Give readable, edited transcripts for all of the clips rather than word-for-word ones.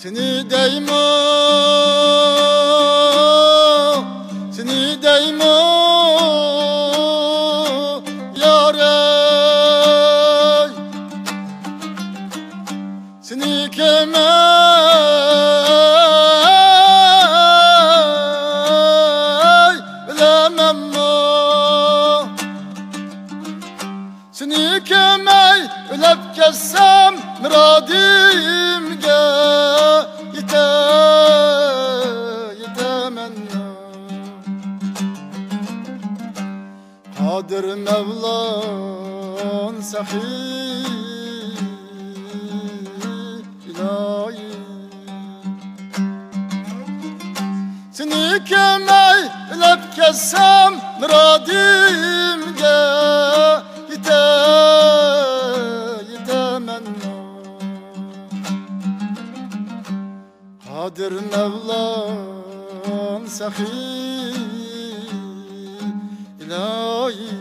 Seni deymo, seni deymo, yâre, seni kemey bilemem mo, seni kemey ölüp kessem muradimge. Kadir Mevlan sahi ilahi, seni kemey ölüp kessem muradimge yetemen. Kadir Mevlan sahi ilahi.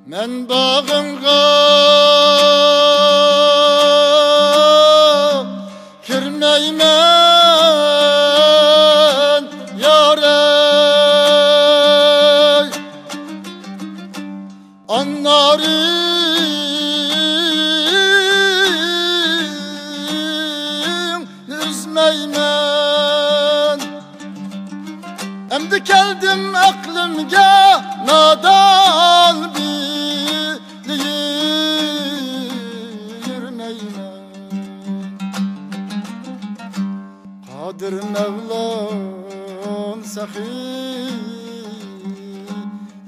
Men bağınga kirmeymen yâre, anlarım üzmeymen. Emdi keldim aklımga nadan Kadir Mevlan sahi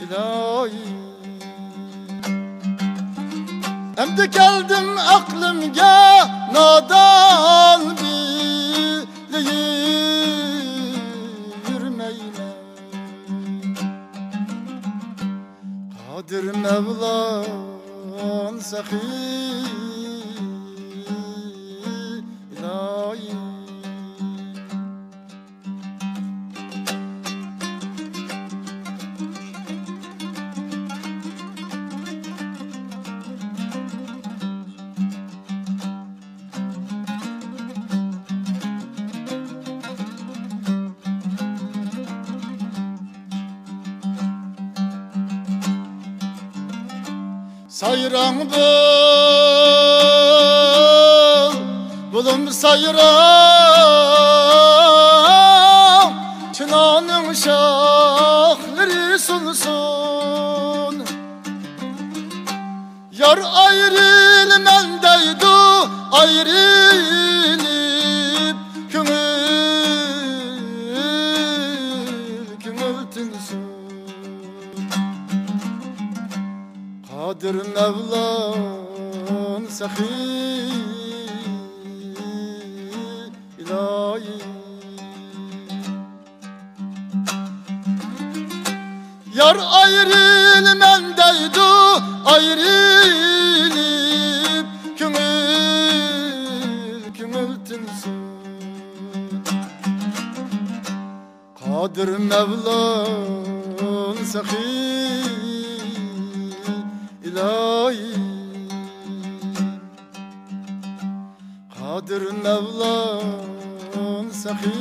ilahi, emdi geldim aklımga nadan bilirmeyme. Kadir Mevlan sahi ilahi. Sayran bulum sayran, çınanın şahları sunsun. Yar ayrılmendeydi, ayrılıp kümül tünsün. Kadir Mevlan sahi ilahi, yar ayrılmendeydi, ayrılıp kümül tünsün. Kadir Mevlan sahi ilahi, Kadir Mevlan sahi